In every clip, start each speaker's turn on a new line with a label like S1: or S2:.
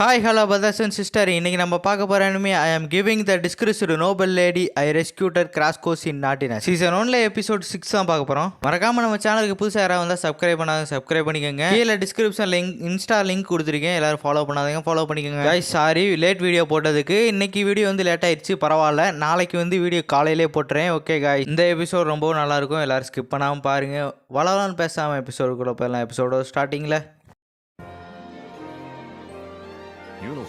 S1: Hi hello brothers and sister. இன்னைக்கு நம்ம பார்க்க போகிற anime I am giving the description noble lady I rescuer cross course in naughtiness season 1ல episode 6 தான் பார்க்க போகிறோம். மறக்காம நம்ம சேனலுக்கு புதுசாக யாராவது வந்தால் சப்ஸ்கிரைப் பண்ணிக்கோங்க. கீழே டிஸ்கிரிப்ஷன் இன்ஸ்டா லிங்க் கொடுத்துருக்கேன். எல்லாரும் ஃபாலோ பண்ணாதீங்க, ஃபாலோ பண்ணிக்கோங்க. கைஸ் சாரி லேட் வீடியோ போட்டதுக்கு. இன்னைக்கு வீடியோ வந்து லேட் ஆயிடுச்சு, பரவாயில்ல. நாளைக்கு வந்து வீடியோ காலையிலே போட்டுறேன். ஓகே காய், இந்த எபிசோட் ரொம்பவும் நல்லாயிருக்கும். எல்லாரும் ஸ்கிப் பண்ணாமல் பாருங்கள். வளவலான்னு பேசாமல் எபிசோடுக்குள்ளே போயிடலாம். எபிசோட ஸ்டார்டிங்கில்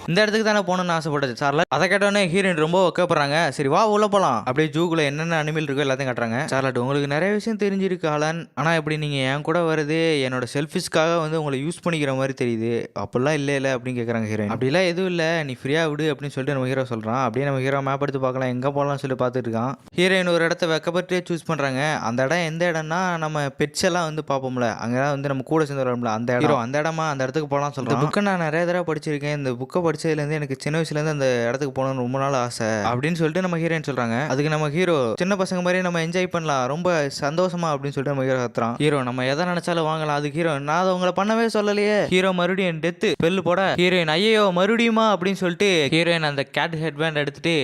S1: இந்த இடத்துக்கு தானே போகணும்னு ஆசைப்பட்டது சார்ல. அதை கேட்டோன்னே ஹீரோயின் ரொம்ப வைக்கப்படுறாங்க. சரி வா உள்ள போகலாம். அப்படியே ஜூக்குள்ள என்னென்ன அனிமல் இருக்கோ எல்லாத்தையும் காட்டுறாங்க. சார்லட், உங்களுக்கு நிறைய விஷயம் தெரிஞ்சிருக்கு ஆலன். ஆனால் இப்படி நீங்கள் என் கூட வருது என்னோட செல்ஃபிஷ்காக வந்து உங்களை யூஸ் பண்ணிக்கிற மாதிரி தெரியுது. அப்படிலாம் இல்லை அப்படின்னு கேட்குறாங்க ஹீரோயின். அப்படிலாம் எதுவும் இல்லை, நீ ஃப்ரீயாக விடு அப்படின்னு சொல்லிட்டு நம்ம ஹீரோ சொல்கிறான். அப்படியே நம்ம ஹீரோ மேப் எடுத்து பார்க்கலாம் எங்கே போகலாம்னு சொல்லி பார்த்துட்டு இருக்கான். ஹீரோயின் ஒரு இடத்த வெக்கப்பட்டு சூஸ் பண்ணுறாங்க. அந்த இடம் எந்த இடம்னா நம்ம பெட்ஸ் எல்லாம் வந்து பார்ப்போம்ல, அங்கே தான் வந்து நம்ம கூட சேர்ந்து வரோம்ல அந்த இடம். அந்த இடமா அந்த இடத்துக்கு போகலாம் சொல்கிறேன். புக்கை நான் நிறைய தடவை படிச்சிருக்கேன். இந்த புக்கை படிச்சதுலேருந்து எனக்கு சின்ன வயசுலேருந்து அந்த இடத்துக்கு போகணும்னு ரொம்ப நாள் ஆசை அப்படின்னு சொல்லிட்டு நம்ம ஹீரோயின் சொல்றாங்க. அதுக்கு நம்ம ஹீரோ சின்ன பசங்க மாதிரி நம்ம என்ஜாய் பண்ணலாம், ரொம்ப சந்தோஷமா அப்படின்னு சொல்லிட்டு நம்ம ஹீரோ கத்துறான். ஹீரோ நம்ம எதை நினைச்சாலும் வாங்கலாம். அதுக்கு ஹீரோ நான் அதை உங்களை பண்ணவே சொல்லலையே. ஹீரோ மறுபடியும் டெத்து பெல்லு போட ஹீரோயின் ஐயோ மறுபடியுமா அப்படின்னு சொல்லிட்டு ஹீரோயின் அந்த கேட் ஹெட்பேண்ட் எடுத்துட்டு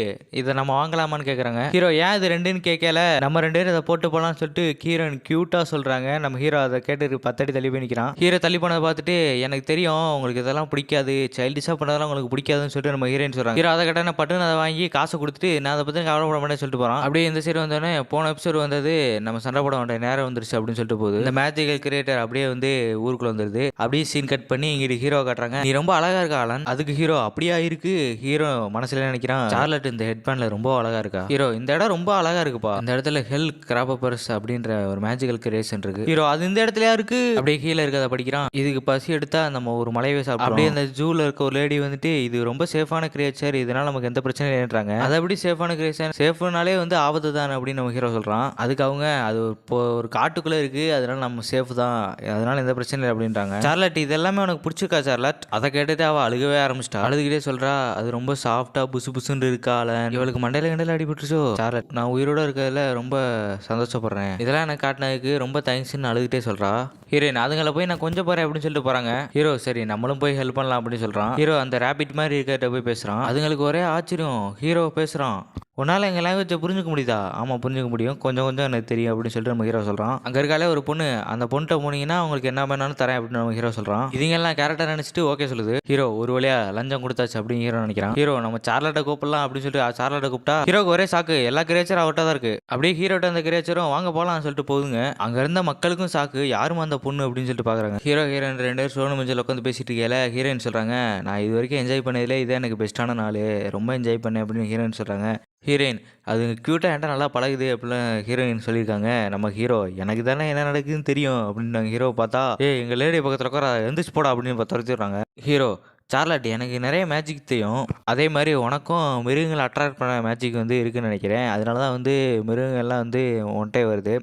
S1: இதை நம்ம வாங்கலாமான்னு கேட்குறாங்க. ஹீரோ ஏன் இது ரெண்டுன்னு கேட்கல, நம்ம ரெண்டு பேரும் இதை போட்டு போகலாம்னு சொல்லிட்டு ஹீரோயின் கியூட்டா சொல்றாங்க. நம்ம ஹீரோ அதை கேட்டு 10 அடி தள்ளி போய் நிற்கிறான். ஹீரோ தள்ளி போனதை பார்த்துட்டு எனக்கு தெரியும் உங்களுக்கு இதெல்லாம் பிடிக்காது, சைல்டிஷா பண்ணதெல்லாம் உங்களுக்கு பிடிக்காதுன்னு சொல்லிட்டு நம்ம ஹீரோயின் சொல்றாங்க. ஹீரோ அதை கட்ட பட்டுன்னு அதை வாங்கி காசை கொடுத்துட்டு நான் அதை பற்றி கவலைப்பட மாட்டேன்னு சொல்லிட்டு போகிறான். அப்படியே இந்த சைடு வந்தோடனே போன எபிசோடு வந்தது நம்ம சண்டை போட வேண்டிய நேரம் வந்துருச்சு அப்படின்னு சொல்லிட்டு போகுது. இந்த மேஜிக்கல் கிரியேட்டர் அப்படியே வந்து ஊருக்குள்ள வந்துருது. அப்படியே சீன் கட் பண்ணி இங்கிட்டு ஹீரோ காட்டுறாங்க. நீ ரொம்ப அழகா இருக்கா ஆலன். அதுக்கு ஹீரோ அப்படியா இருக்கு. ஹீரோ மனசுல நினைக்கிறான் சார்லட் இந்த ஹெட்பேண்ட்ல ரொம்ப அழகா இருக்கா. ஹீரோ இந்த இடம் ரொம்ப அழகா இருக்குப்பா, இந்த இடத்துல ஹெல் கிராபப்பர்ஸ் அப்படின்ற ஒரு மேஜிக்கல் கிரியேஷன் இருக்கு. ஹீரோ அது இந்த இடத்துல இருக்கு. அப்படியே கீழே இருக்கிறத படிக்கிறான். இதுக்கு பசி எடுத்தா நம்ம ஒரு மலையை சாப்பிடும். அப்படியே அந்த ஜூல இருக்க ஒரு லேடி வந்துட்டு இது ரொம்ப சேஃபான கிரியேச்சர், இதனால நமக்கு எந்த பிரச்சனையும் இல்லைன்றாங்க. அது எப்படி சேஃபான கிரியேச்சர், சேஃப்னாலே வந்து ஆபத்து தான் அப்படின்னு நம்ம ஹீரோ சொல்றான். அதுக்கு அவங்க அது இப்போ ஒரு காட்டுக்குள்ள இருக்கு, அதனால நம்ம சேஃப் தான், அதனால எந்த பிரச்சனை இல்லை அப்படின்றாங்க. சார்லட் இது எல்லாமே உனக்கு பிடிச்சிருக்கா சார்லட். அதை கேட்டுட்டு அவள் அழுகவே ஆரம்பிச்சிட்டா. அழுதுகிட்டே சொல்றா அது ரொம்ப சாஃப்டா புசு புசுன்னு இருக்கால, இவளுக்கு மண்டையில கண்டையில அடிபட்டுச்சோ. சார்லட் நான் உயிரோட இருக்கிறதுல ரொம்ப சந்தோஷப்படுறேன், இதெல்லாம் எனக்கு காட்டினதுக்கு ரொம்ப தேங்க்ஸ்ன்னு அழுதுகிட்டே சொல்றா. ஹீரோயின் அதுங்களை போய் நான் கொஞ்சம் போறேன் அப்படின்னு சொல்லிட்டு போறாங்க. ஹீரோ சரி நம்மளும் போய் ஹெல்ப் பண்ணலாம் அப்படின்னு சொல்றான். ஹீரோ அந்த ரேபிட் மாதிரி இருக்கிற போய் பேசுறான். அதுங்களுக்கு ஒரே ஆச்சரியம். ஹீரோ பேசுறான், உன்னால எங்கள் லாங்குவேஜை புரிஞ்சுக்க முடியுதா? ஆமாம் புரிஞ்சுக்க முடியும், கொஞ்சம் கொஞ்சம் எனக்கு தெரியும் அப்படின்னு சொல்லிட்டு நம்ம ஹீரோ சொல்கிறான். அங்கே இருக்காலே ஒரு பொண்ணு, அந்த பொண்ணுகிட்ட போனீங்கன்னா உங்களுக்கு என்ன வேணாலும் தரேன் அப்படின்னு நம்ம ஹீரோ சொல்கிறான். இதுங்கெல்லாம் கேரக்டர் நினச்சிட்டு ஓகே சொல்லுது. ஹீரோ ஒரு வழியா லஞ்சம் கொடுத்தாச்சு அப்படின்னு ஹீரோ நினைக்கிறான். ஹீரோ நம்ம சார்லட்டை கூப்பிடலாம் அப்படின்னு சொல்லிட்டு சார்லட்டை கூப்பிட்டா ஹீரோக்கு ஒரே சாக்கு, எல்லா கிரேச்சரும் அவட்ட தான் இருக்கு. அப்படியே ஹீரோட்ட அந்த கிரேச்சரும் வாங்க போகலாம்னு சொல்லிட்டு போகுதுங்க. அங்கே இருந்த மக்களுக்கும் சாக்கு, யாரும் அந்த பொண்ணு அப்படின்னு சொல்லிட்டு பார்க்குறாங்க. ஹீரோயின் 2 பேர் சோனு மஞ்சள் உட்காந்து பேசிட்டு இருக்கல. ஹீரோயின் சொல்கிறாங்க நான் இது வரைக்கும் என்ஜாய் பண்ணதில்லை, இதே எனக்கு பெஸ்ட்டான நாள், ரொம்ப என்ஜாய் பண்ணேன் அப்படின்னு ஹீரோயின் சொல்கிறாங்க. ஹீரோயின் அது க்யூட்டாக என்கிட்ட நல்லா பழகுது அப்படிலாம் ஹீரோயின் சொல்லியிருக்காங்க. நம்ம ஹீரோ எனக்கு தானே என்ன நடக்குதுன்னு தெரியும் அப்படின்னு நாங்கள் ஹீரோவை பார்த்தா எங்கள் லேடி பக்கத்தில் உட்கார எந்திரிச்சு போடா அப்படின்னு துரத்திடுறாங்க. ஹீரோ சார்லட் எனக்கு நிறைய மேஜிக் தெரியும், அதே மாதிரி உனக்கும் மிருகங்களை அட்ராக்ட் பண்ண மேஜிக் வந்து இருக்குதுன்னு நினைக்கிறேன், அதனால தான் வந்து மிருகங்கள்லாம் வந்து ஒன்ட்டே வருது.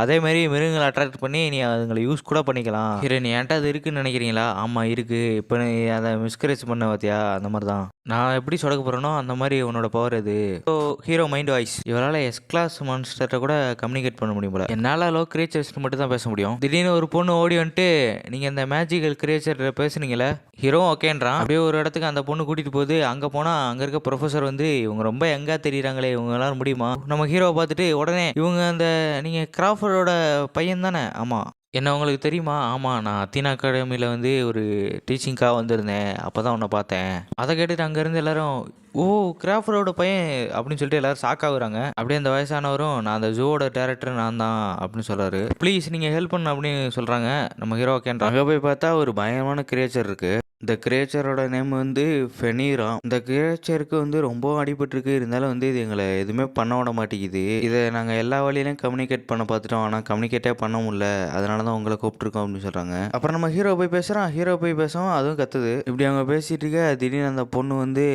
S1: அதே மாதிரி மிருகங்களை அட்ராக்ட் பண்ணி நீ அதுங்களை யூஸ் கூட பண்ணிக்கலாம். ஹீரோயின் என்கிட்ட அது இருக்குன்னு நினைக்கிறீங்களா? ஆமாம் இருக்குது, இப்போ நீ அதை மிஸ்கரேஜ் பண்ண பார்த்தியா, அந்த மாதிரி தான் நான் எப்படி சொடக்க போகிறேனோ அந்த மாதிரி உன்னோட பவர் இது. ஸோ ஹீரோ மைண்ட் வாய்ஸ், இவரால் எஸ் கிளாஸ் மான்ஸ்டர்கிட்ட கூட கம்யூனிகேட் பண்ண முடியும் போல, என்னால் லோ கிரியேச்சர்ஸ் மட்டும் தான் பேச முடியும். திடீர்னு ஒரு பொண்ணு ஓடி வந்துட்டு நீங்கள் இந்த மேஜிக்கல் கிரியேச்சர் பேசுனீங்களே, ஹீரோ ஓகேன்றான். அப்படியே ஒரு இடத்துக்கு அந்த பொண்ணு கூட்டிகிட்டு போகுது. அங்கே போனால் அங்கே இருக்க ப்ரொஃபஸர் வந்து இவங்க ரொம்ப எங்கே தெரியுறாங்களே, இவங்க எல்லாரும் முடியுமா? நம்ம ஹீரோவை பார்த்துட்டு உடனே இவங்க அந்த நீங்கள் கிராஃபரோட பையன் தானே? ஆமாம். என்ன உங்களுக்கு தெரியுமா? ஆமாம் நான் அத்தீனா அகாடமியில் வந்து ஒரு டீச்சிங்காக வந்திருந்தேன், அப்போ தான் உன்னை பார்த்தேன். அதை கேட்டுட்டு அங்கேருந்து எல்லாரும் ஓ கிராஃபரோட பையன் அப்படின்னு சொல்லிட்டு எல்லாரும் ஷாக்காகுறாங்க. அப்படியே அந்த வயசானவரும் நான் அந்த ஜூவோட டேரக்டர் நான் தான் அப்படின்னு சொல்கிறாரு. ப்ளீஸ் நீங்கள் ஹெல்ப் பண்ண அப்படின்னு சொல்கிறாங்க. நம்ம ஹீரோ ஓகேன்றாங்க. அங்கே போய் பார்த்தா ஒரு பயங்கரமான கிரியேச்சர் இருக்குது. இந்த கிரியேச்சரோட நேம் வந்து ஃபெனீரா. இந்த கிரியேச்சருக்கு வந்து ரொம்ப அடிபட்டுருக்கு, இருந்தாலும் வந்து இது எங்களை எதுவுமே பண்ண விட மாட்டேங்குது. இதை நாங்கள் எல்லா வழியிலையும் கம்யூனிகேட் பண்ண பார்த்துட்டோம், ஆனால் கம்யூனிகேட்டே பண்ண முடியல, அதனால தான் உங்களை கூப்பிட்டுருக்கோம் அப்படின்னு சொல்கிறாங்க. அப்புறம் நம்ம ஹீரோ போய் பேசுகிறான். ஹீரோ போய் பேசுவோம், அதுவும் கத்துது. இப்படி அவங்க பேசிட்டு இருக்க திடீர்னு அந்த பொண்ணு வந்து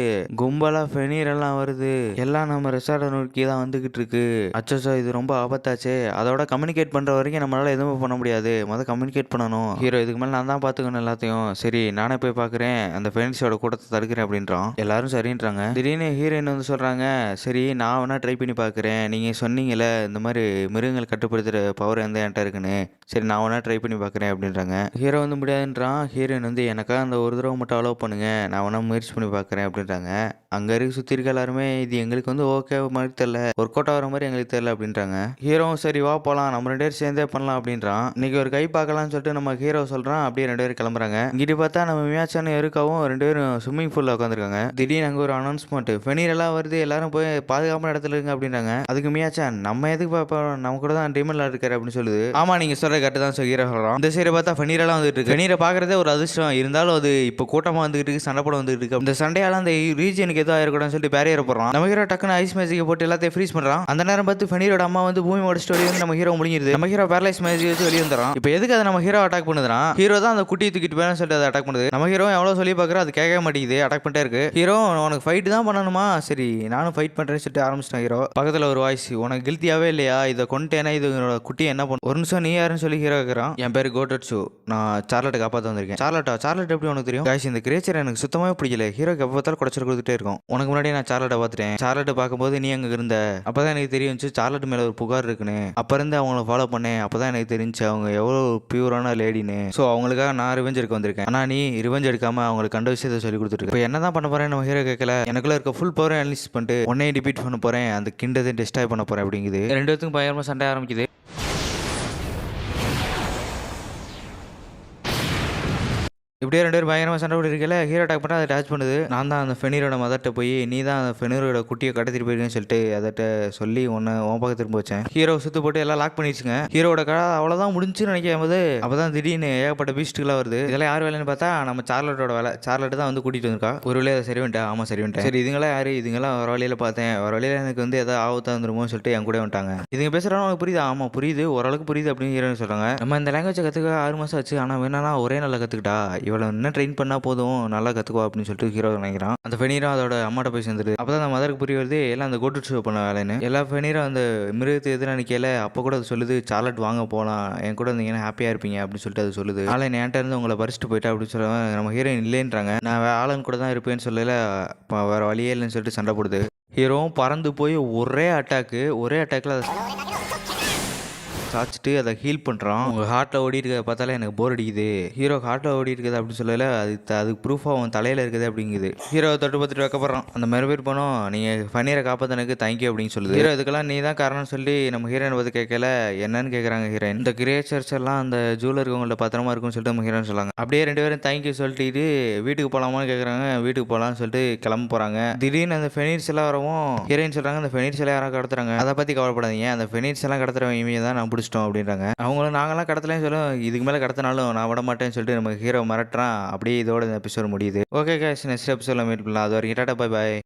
S1: கும்பலாக ஃபெனீரெல்லாம் வருது, எல்லாம் நம்ம ரெசார்ட்டை நோக்கி தான் வந்துக்கிட்டு இருக்கு. அச்சோ இது ரொம்ப ஆபத்தாச்சே, அதோட கம்யூனிகேட் பண்ணுற வரைக்கும் நம்மளால எதுவும் பண்ண முடியாது, முதல்ல கம்யூனிகேட் பண்ணணும். ஹீரோ இதுக்கு மேலே நான் தான் பார்த்துக்கணும் எல்லாத்தையும். சரி நானே போய் பார்க்குறேன், அந்த ஃபெனிக்ஸோட கூட்டத்தை தடுக்கிறேன் அப்படின்றான். எல்லாரும் சரின்றாங்க. திடீர்னு ஹீரோயின் வந்து சொல்கிறாங்க, சரி நான் வேணா ட்ரை பண்ணி பார்க்குறேன், நீங்கள் சொன்னீங்கல்ல இந்த மாதிரி மிருகங்கள் கட்டுப்படுத்துகிற பவர் எந்த என்கிட்ட இருக்குன்னு, சரி நான் வேணா ட்ரை பண்ணி பார்க்குறேன் அப்படின்றாங்க. ஹீரோ வந்து முடியாதுன்றான். ஹீரோயின் வந்து எனக்காக அந்த ஒரு தடவை மட்டும் அலோவ் பண்ணுங்க, நான் வேணா முயற்சி பண்ணி பார்க்குறேன் அப்படின்றாங்க. அங்கே இருக்க சுற்றி இருக்க எல்லாருமே இது எங்களுக்கு வந்து ஓகே மாதிரி தெரில, ஒர்க் அவுட் ஆகிற மாதிரி எங்களுக்கு தெரில அப்படின்றாங்க. ஹீரோவும் சரி வா போகலாம், நம்ம 2 பேரும் சேர்ந்தே பண்ணலாம் அப்படின்றான். இன்னைக்கு ஒரு கை பார்க்கலாம்னு சொல்லிட்டு நம்ம ஹீரோ சொல்கிறான். அப்படியே 2 பேரும் கிளம்புறாங்க. இங்கிட்டு பார்த்தா நம்ம மியாச்சானும் எருக்காவும் 2 பேரும் ஸ்விம்மிங் பூலில் உட்காந்துருக்காங்க. திடீர்னு அங்கே ஒரு அனௌன்ஸ்மெண்ட், ஃபெனீர் எல்லாம் வருது, எல்லாரும் போய் பாதுகாப்பான இடத்துல இருங்க அப்படின்றாங்க. அதுக்கு மியாச்சான் நம்ம எதுக்கு பார்ப்போம், நம்ம கூட தான் டிமன்ல இருக்காரு அப்படின்னு சொல்லுது. ஆமா நீங்க சொல்ற கரெக்ட் தான் ஹீரோ சொல்றான். இந்த சைடு பார்த்தா ஃபெனீர் எல்லாம் வந்துட்டு இருக்கு. ஃபெனீரை பார்க்கறதே ஒரு அதிர்ஷ்டம், இருந்தாலும் அது இப்போ கூட்டமாக வந்துட்டு இருக்கு, சண்டை போட வந்துட்டு இருக்கு. இந்த சண்டையால அந்த ரீஜனுக்கு ஏதோ ஆயிருக்கூடாதுன்னு சொல்லிட்டு பேரியர் போடுறான். நம்ம ஹீரோ டக்குன்னு ஐஸ் மேஜிக்கை போட்டு எல்லாத்தையும் ஃப்ரீஸ் பண்றான். அந்த நேரம் பார்த்து ஃபெனீரோட அம்மா வந்து பூமி உடைச்சிட்டு வெளியே வந்து நம்ம ஹீரோ முழுங்கிடுது. நம்ம ஹீரோ பேரலைஸ் மேஜிக் வச்சு வெளியே வந்துறான். இப்போ எதுக்கு அதை நம்ம ஹீரோ அட்டாக் பண்ணுறான்? ஹீரோ தான் அந்த குட்டியை தூக்கிட்டு போயின்னு சொல்லிட்டு அதை அட்டாக் பண்ணுது. நம்ம ஹீரோ எவ்வளோ சொல்லி பார்க்குறோம், அது கேட்க மாட்டேங்குது, அட்டாக் பண்ணிட்டே இருக்கு. ஹீரோ உனக்கு ஃபைட் தான் பண்ணணுமா, சரி நானும் ஃபைட் பண்ணுறேன்னு சொல்லிட்டு ஆரம்பிச்சிட்டேன். ஹீரோ பக்கத்தில் ஒரு வாய்ஸ், உனக்கு கில்த்தியாவே இல்லையா, இதை கொண்டுட்டேன்னா இது குட்டி என்ன பண்ணும், ஒரு நிமிஷம் நீ யாருன்னு சொல்லி ஹீரோ கேட்குறான். என் பேர் கோட்டட்சு, நான் சார்லட்டை காப்பாற்ற வந்திருக்கேன். சார்லட் எப்படி உனக்கு தெரியும்? காய்ச்சி இந்த கிரேச்சர் எனக்கு சுத்தமாக பிடிக்கல, ஹீரோக்கு எப்போ பார்த்தாலும் குடைச்சல் கொடுத்துட்டே இருக்கும். உனக்கு முன்னாடி நான் சார்லட்டை பார்த்துட்டேன், சார்லட்டை பார்க்கும்போது நீ அங்கே இருந்த, அப்பதான் எனக்கு தெரிஞ்சு சார்லட் மேலே ஒரு புகார் இருக்குன்னு. அப்போ இருந்து அவங்கள ஃபாலோ பண்ணேன், அப்பதான் எனக்கு தெரிஞ்சு அவங்க எவ்வளோ பியூரான லேடின்னு. ஸோ அவங்களுக்காக நான் ரிவெஞ்ச் எடுக்க வந்திருக்கேன். ஆனால் நீ ரிவெஞ்ச் எடுக்காம அவங்களுக்கு கண்ட விஷயத்தை சொல்லி கொடுத்துருக்கு. இப்போ என்ன தான் பண்ண போறேன் நம்ம ஹீரோ கேட்கல. எனக்குள்ள இருக்க ஃபுல் பவரை அனலிசிஸ் பண்ணிட்டு உன்னையும் டிபீட் பண்ண போறேன், அந்த கிண்டத்தை டெஸ்டாய் பண்ண போறேன் அப்படிங்குது. 2 பேத்துக்கும் பயங்கரமா சண்டை ஆரம்பிக்குது. இப்படியே 2 பேரும் பயங்கரமாக சண்டை போட்டு இருக்கல, ஹீரோ அட்டாக் பண்ணால் அதை டேச் பண்ணுது. நான் தான் அந்த ஃபெனீரோட மதர்கிட்ட போய் நீ தான் அந்த ஃபெனீரோட குட்டியை கடத்திட்டு போயிருக்கேன்னு சொல்லிட்டு அதட்ட சொல்லி உன்னை உன் பக்கம் திரும்ப வச்சேன். ஹீரோ சுற்று போட்டு எல்லாம் லாக் பண்ணிடுச்சுங்க. ஹீரோட கடை அவ்வளோதான் முடிஞ்சுன்னு நினைக்கும் போது அப்போ தான் திடீர்னு ஏகப்பட்ட பீஸ்ட்டுகளாக வருது. இதெல்லாம் யார் வேலைன்னு பார்த்தா நம்ம சார்லட்டோட வேலை. சார்லட் தான் வந்து கூட்டிகிட்டு வந்திருக்கா. ஒரு வேலையை அதை சரி வந்துட்டேன். ஆமாம் சரி வந்துட்டேன். சரி இதுங்களாம் யார், இதுங்களாம் வர வழியில் பார்த்தேன், வர வழியில் எனக்கு வந்து எதாவது ஆபத்தாக வந்துருமோன்னு சொல்லிட்டு என் கூட வந்துட்டாங்க. இதுங்க பேசுகிறாங்க உனக்கு புரியுது? ஆமாம் புரியுது, ஓரளவுக்கு புரியுது அப்படின்னு ஹீரோன்னு சொல்கிறாங்க. நம்ம இந்த லாங்குவேஜை கற்றுக்க 6 மாதம் ஆச்சு, ஆனால் வேணா ஒரே நல்லா கற்றுக்கிட்டா, இவளை இன்னும் ட்ரெயின் பண்ண போதும் நல்லா கற்றுக்குவா அப்படின்னு சொல்லிட்டு ஹீரோ நினைக்கிறான். அந்த ஃபெனீரா அதோட அம்மாட்ட போய் சேர்ந்துருது. அப்போ தான் அந்த மதருக்கு புரிய வருது எல்லாம் அந்த கோட்டு ஷோ பண்ண வேலைன்னு. எல்லா ஃபெனீரா அந்த மிருகத்தை எதிராக நிற்கல. அப்போ கூட அது சொல்லுது சார்லட் வாங்க போகலாம், என் கூட இருந்தீங்கன்னா ஹாப்பியாக இருப்பீங்க அப்படின்னு சொல்லிட்டு அது சொல்லுது. ஆலன் என்கிட்ட இருந்து உங்களை பறிச்சுட்டு போயிட்டா அப்படின்னு சொல்லுவேன். நம்ம ஹீரோயின் இல்லைன்றாங்க. நான் ஆலன் கூட தான் இருப்பேன்னு சொல்லல, வேறு வழியே இல்லைன்னு சொல்லிட்டு சண்டை போடுது. ஹீரோவும் பறந்து போய் ஒரே அட்டாக்கில் சாச்சிட்டு அதை ஹீல் பண்ணுறான். உங்கள் ஹார்ட்டில் ஓடி இருக்கிறத பார்த்தாலே எனக்கு போர் அடிக்குது. ஹீரோ ஹார்ட்டில் ஓடி இருக்குது அப்படின்னு சொல்லல, அதுக்கு ப்ரூஃபாக அவன் தலையில் இருக்குது அப்படிங்குது. ஹீரோ தொட்டு பார்த்துட்டு வைக்கப்படுறான். அந்த மாதிரி பேர் போனோம், நீங்கள் ஃபனீரை காப்பாற்றனுக்கு தேங்க்யூ அப்படின்னு சொல்லுது. ஹீரோ இதுக்கெல்லாம் நீ தான் காரணம்னு சொல்லி நம்ம ஹீரோயின் பார்த்து கேட்கல. என்னன்னு கேட்குறாங்க ஹீரோயின். இந்த கிரியேச்சர்ஸ் எல்லாம் அந்த ஜூவில் இருக்கவங்கள்ட்ட பத்திரமா இருக்கும்னு சொல்லிட்டு நம்ம ஹீரோயின் சொல்லாங்க. அப்படியே 2 பேரும் தேங்க்யூ சொல்லிட்டு வீட்டுக்கு போகலாமான்னு கேட்குறாங்க. வீட்டுக்கு போகலான்னு சொல்லிட்டு கிளம்ப போகிறாங்க. திடீர்னு அந்த ஃபெனீர்ஸ் எல்லாம் வரவும் ஹீரோயின் சொல்கிறாங்க அந்த ஃபெனீர்ஸ் எல்லாம் யாரும் கடத்துறாங்க, அதை பற்றி கவலைப்படாதீங்க, அந்த ஃபெனீர்ஸ் எல்லாம் கடத்துறவங்க இவங்க தான் நான் பிடிச்சிட்டோம் அப்படின்றாங்க. அவங்களும் நாங்களாம் கடத்தலைன்னு சொல்லும், இதுக்கு மேலே கடத்தினாலும் நான் விட மாட்டேன்னு சொல்லிட்டு நம்ம ஹீரோ மிரட்டுறான். அப்படியே இதோட இந்த எபிசோட் முடியுது. ஓகே கைஸ், நெக்ஸ்ட் எபிசோட்ல மீட் பண்ணலாம். அது வரைக்கும் டாடா பை பாய்.